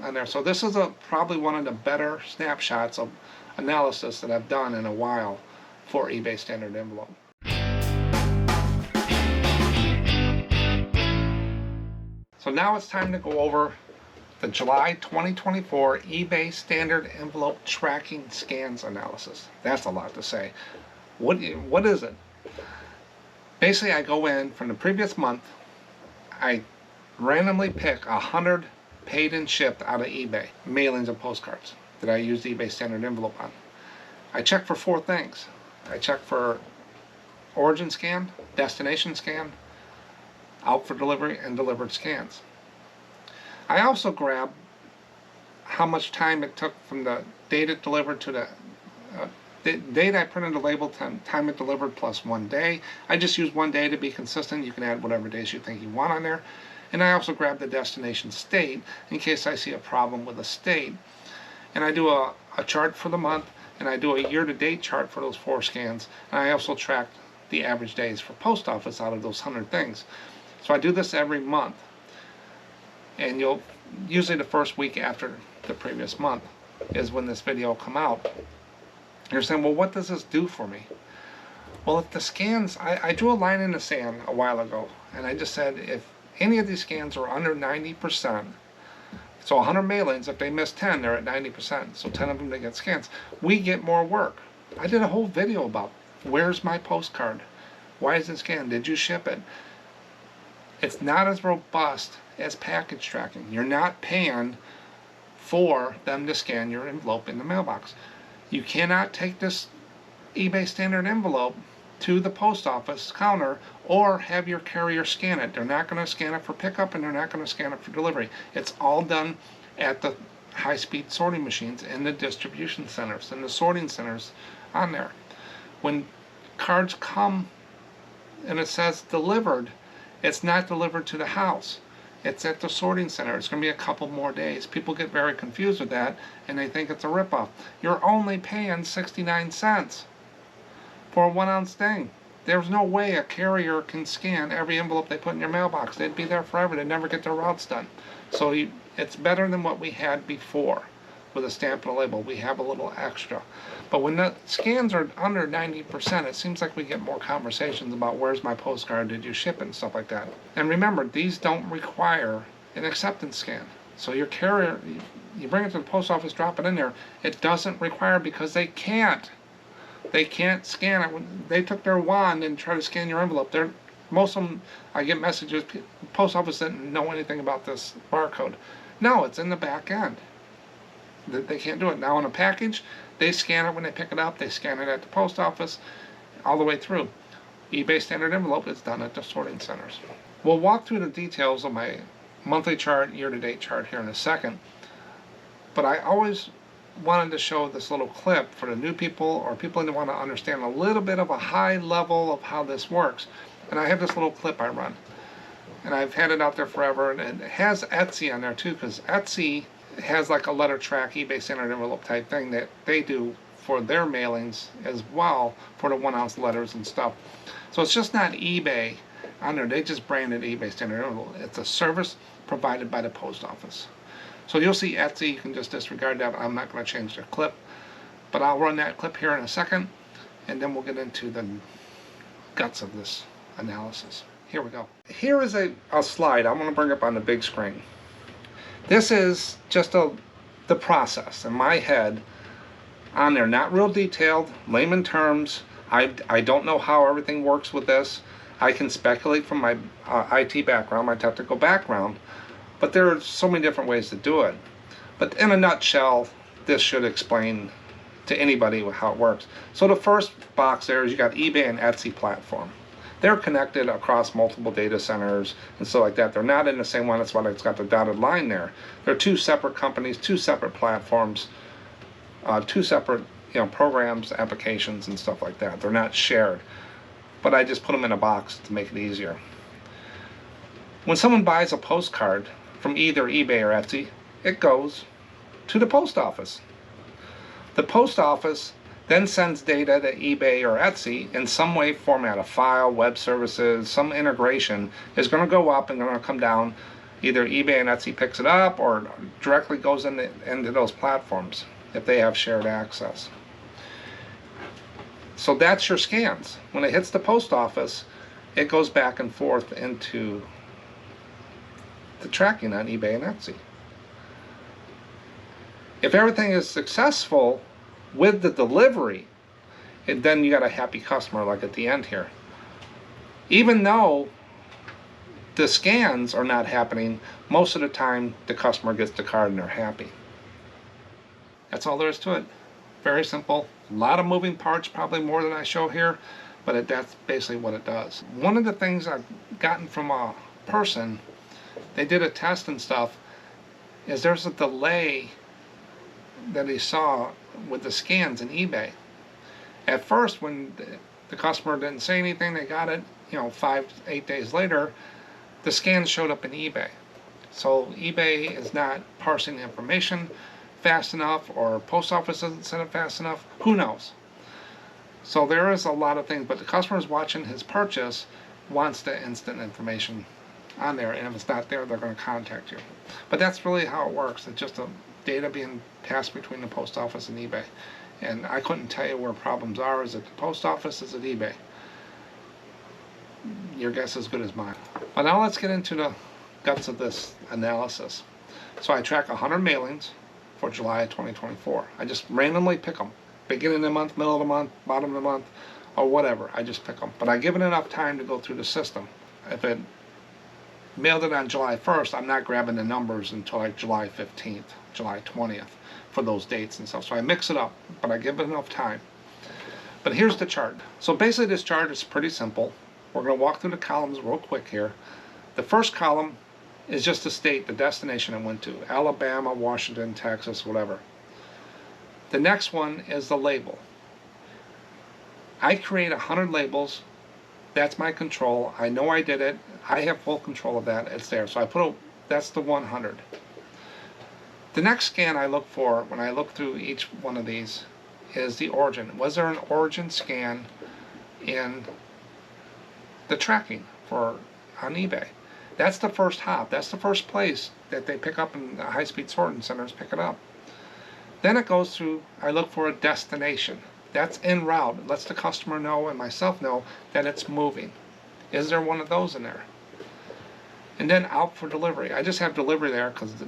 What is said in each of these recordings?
on there. So this is probably one of the better snapshots of analysis that I've done in a while for eBay standard envelope. So now it's time to go over the July 2024 eBay standard envelope tracking scans analysis. That's a lot to say. What is it? Basically, I go in from the previous month, I randomly pick 100 paid and shipped out of eBay mailings of postcards that I use the eBay standard envelope on. I check for 4 things. I check for origin scan, destination scan, out for delivery, and delivered scans. I also grab how much time it took from the date it delivered to the date I printed the label to time it delivered plus 1 day. I just use 1 day to be consistent. You can add whatever days you think you want on there. And I also grab the destination state in case I see a problem with a state. And I do a chart for the month, and I do a year-to-date chart for those 4 scans. And I also track the average days for post office out of those 100 things. So I do this every month. And you'll usually the first week after the previous month is when this video will come out. You're saying, well, what does this do for me? Well, if the scans, I drew a line in the sand a while ago, and I just said if any of these scans are under 90%, so 100 mailings, if they miss 10, they're at 90%, so 10 of them they get scans, we get more work. I did a whole video about where's my postcard? Why is it scanned? Did you ship it? It's not as robust as package tracking. You're not paying for them to scan your envelope in the mailbox. You cannot take this eBay standard envelope to the post office counter or have your carrier scan it. They're not going to scan it for pickup, and they're not going to scan it for delivery. It's all done at the high-speed sorting machines in the distribution centers and the sorting centers on there. When cards come and it says delivered, it's not delivered to the house. It's at the sorting center. It's going to be a couple more days. People get very confused with that, and they think it's a ripoff. You're only paying 69 cents for a 1-ounce thing. There's no way a carrier can scan every envelope they put in your mailbox. They'd be there forever. They'd never get their routes done. So it's better than what we had before with a stamp and a label. We have a little extra. But when the scans are under 90%, it seems like we get more conversations about where's my postcard, did you ship it, and stuff like that. And remember, these don't require an acceptance scan. So your carrier, you bring it to the post office, drop it in there, it doesn't require because they can't. They can't scan it. When they took their wand and tried to scan your envelope, most of them, I get messages, the post office didn't know anything about this barcode. No, it's in the back end. They can't do it. Now in a package, they scan it when they pick it up, they scan it at the post office, all the way through. eBay standard envelope is done at the sorting centers. We'll walk through the details of my monthly chart, year-to-date chart here in a second, but I always wanted to show this little clip for the new people or people who want to understand a little bit of a high level of how this works. And I have this little clip I run, and I've had it out there forever, and it has Etsy on there too, because Etsy has like a letter track eBay standard envelope type thing that they do for their mailings as well for the 1-ounce letters and stuff. So it's just not eBay on there. They just branded eBay standard envelope. It's a service provided by the post office. So you'll see Etsy. You can just disregard that. I'm not going to change the clip, but I'll run that clip here in a second, and then we'll get into the guts of this analysis. Here we go. Here is a slide I'm going to bring up on the big screen. This is just the process in my head on there, not real detailed, layman terms. I don't know how everything works with this. I can speculate from my IT background, my technical background, but there are so many different ways to do it. But in a nutshell, this should explain to anybody how it works. So the first box there is you got eBay and Etsy platform. They're connected across multiple data centers and stuff like that. They're not in the same one. That's why it's got the dotted line there. They're 2 separate companies, 2 separate platforms, 2 separate programs, applications, and stuff like that. They're not shared. But I just put them in a box to make it easier. When someone buys a postcard from either eBay or Etsy, it goes to the post office. The post office then sends data to eBay or Etsy in some way, format, a file, web services, some integration is going to go up and going to come down Either eBay and Etsy picks it up or directly goes into those platforms if they have shared access. So that's your scans. When it hits the post office, it goes back and forth into the tracking on eBay and Etsy. If everything is successful with the delivery, then you got a happy customer like at the end here. Even though the scans are not happening, most of the time the customer gets the card and they're happy. That's all there is to it. Very simple. A lot of moving parts, probably more than I show here, but that's basically what it does. One of the things I've gotten from a person, they did a test and stuff, is there's a delay that he saw with the scans in eBay. At first, when the customer didn't say anything, they got it, 5 to 8 days later, the scans showed up in eBay. So eBay is not parsing the information fast enough, or post office doesn't send it fast enough. Who knows? So there is a lot of things, but the customer's watching his purchase, wants the instant information on there, and if it's not there, they're going to contact you. But that's really how it works. It's just a data being passed between the post office and eBay. And I couldn't tell you where problems are. Is it the post office? Is it eBay? Your guess is as good as mine. But now let's get into the guts of this analysis. So I track 100 mailings for July of 2024. I just randomly pick them. Beginning of the month, middle of the month, bottom of the month, or whatever. I just pick them. But I give it enough time to go through the system. If it mailed it on July 1st, I'm not grabbing the numbers until like July 15th, July 20th for those dates and stuff. So I mix it up, but I give it enough time. But here's the chart. So basically this chart is pretty simple. We're going to walk through the columns real quick here. The first column is just the state, the destination I went to. Alabama, Washington, Texas, whatever. The next one is the label. I create 100 labels. That's my control. I know I did it. I have full control of that. It's there. So I put that's the 100. The next scan I look for when I look through each one of these is the origin. Was there an origin scan in the tracking on eBay? That's the first hop. That's the first place that they pick up, and the high-speed sorting centers pick it up. Then it goes through, I look for a destination. That's en route. It lets the customer know and myself know that it's moving. Is there one of those in there? And then out for delivery. I just have delivery there because to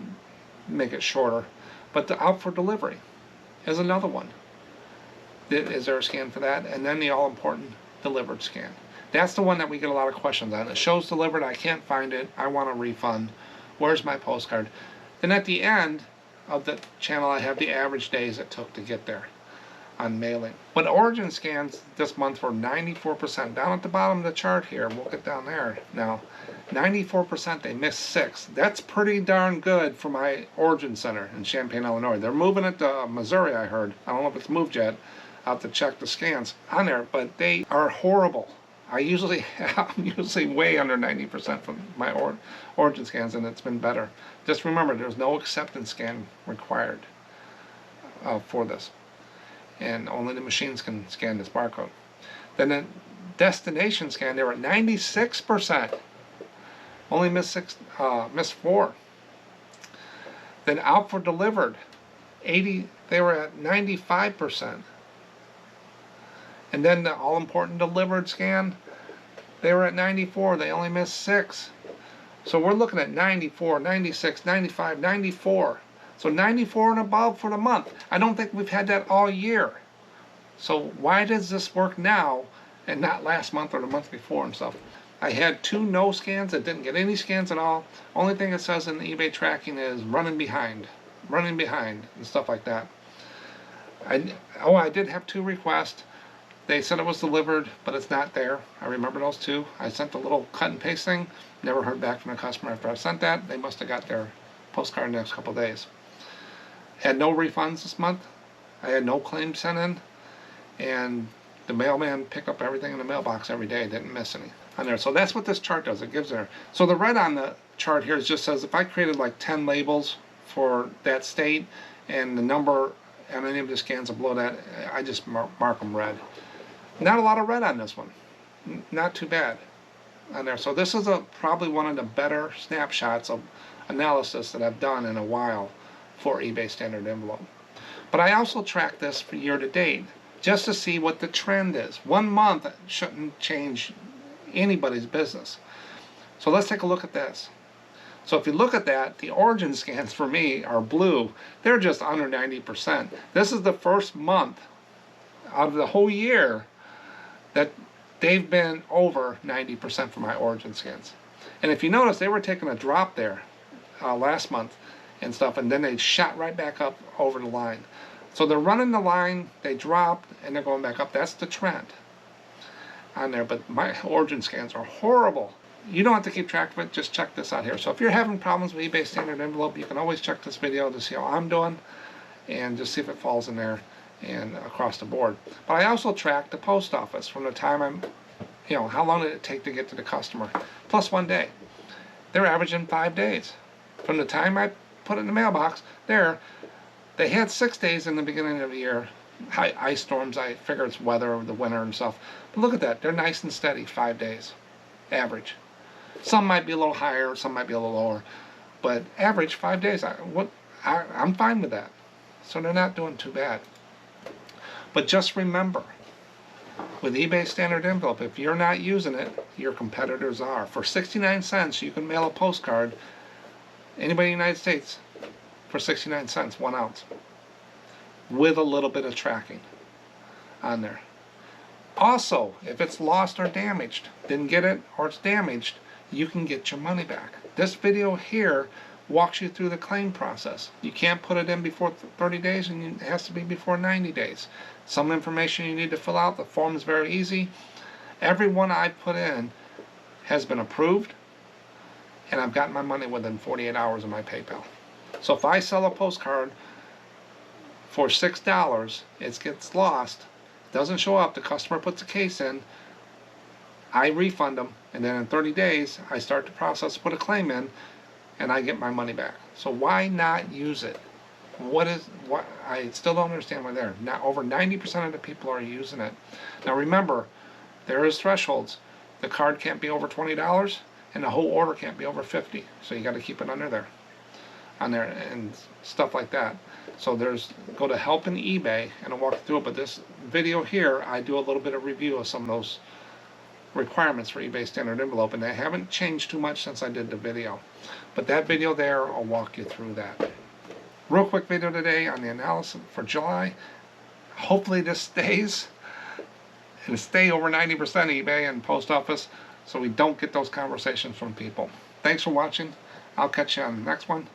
make it shorter. But the out for delivery is another one. Is there a scan for that? And then the all-important delivered scan. That's the one that we get a lot of questions on. It shows delivered, I can't find it, I want a refund. Where's my postcard? Then at the end of the channel I have the average days it took to get there on mailing. But origin scans this month were 94%. Down at the bottom of the chart here, we'll get down there now, 94%, they missed 6. That's pretty darn good for my origin center in Champaign, Illinois. They're moving it to Missouri, I heard. I don't know if it's moved yet. I'll have to check the scans on there, but they are horrible. I'm usually way under 90% from my origin scans, and it's been better. Just remember, there's no acceptance scan required for this, and only the machines can scan this barcode. Then the destination scan, they were at 96%. Only missed 4. Then out for delivered, they were at 95%. And then the all-important delivered scan, they were at 94. They only missed 6. So we're looking at 94, 96, 95, 94. So 94 and above for the month. I don't think we've had that all year. So why does this work now and not last month or the month before and stuff? I had 2 no scans that didn't get any scans at all. Only thing it says in the eBay tracking is running behind, and stuff like that. I did have 2 requests. They said it was delivered, but it's not there. I remember those 2. I sent the little cut and paste thing. Never heard back from the customer after I sent that. They must have got their postcard in the next couple of days. Had no refunds this month. I had no claims sent in. And the mailman picked up everything in the mailbox every day. Didn't miss any on there. So that's what this chart does. It gives there. So the red on the chart here just says if I created like 10 labels for that state and the number and any of the scans are below that, I just mark them red. Not a lot of red on this one. Not too bad. on there. So this is probably one of the better snapshots of analysis that I've done in a while for eBay standard envelope. But I also track this for year to date just to see what the trend is. 1 month shouldn't change anybody's business. So let's take a look at this. So if you look at that, the origin scans for me are blue. They're just under 90%. This is the first month out of the whole year that they've been over 90% for my origin scans. And if you notice, they were taking a drop there last month and stuff, and then they shot right back up over the line. So they're running the line, they dropped, and they're going back up. That's the trend on there. But my origin scans are horrible. You don't have to keep track of it, just check this out here. So if you're having problems with eBay standard envelope, you can always check this video to see how I'm doing and just see if it falls in there and across the board. But I also track the post office from the time I'm, how long did it take to get to the customer, plus 1 day. They're averaging 5 days. From the time I put it in the mailbox, they had 6 days in the beginning of the year. Ice storms, I figure it's weather, the winter and stuff. But look at that, they're nice and steady, 5 days, average. Some might be a little higher, some might be a little lower, but average 5 days. I'm fine with that. So they're not doing too bad. But just remember, with eBay standard envelope, if you're not using it, your competitors are. For 69 cents, you can mail a postcard, anybody in the United States, for 69 cents, 1 ounce, with a little bit of tracking on there. Also, if it's lost or damaged, didn't get it, or it's damaged, you can get your money back. This video here walks you through the claim process. You can't put it in before 30 days, and it has to be before 90 days. Some information you need to fill out. The form is very easy. Every one I put in has been approved, and I've gotten my money within 48 hours of my PayPal. So if I sell a postcard for $6, it gets lost, doesn't show up, the customer puts a case in, I refund them, and then in 30 days I start the process, put a claim in, and I get my money back. So why not use it? I still don't understand why they're not. Over 90% of the people are using it. Now remember, there is thresholds. The card can't be over $20, and the whole order can't be over $50. So you got to keep it under there, and stuff like that. So go to help in eBay, and I'll walk you through it. But this video here, I do a little bit of review of some of those requirements for eBay standard envelope, and they haven't changed too much since I did the video. But that video there, I'll walk you through that. Real quick video today on the analysis for July. Hopefully this stays, and stay over 90% eBay and post office, so we don't get those conversations from people. Thanks for watching. I'll catch you on the next one.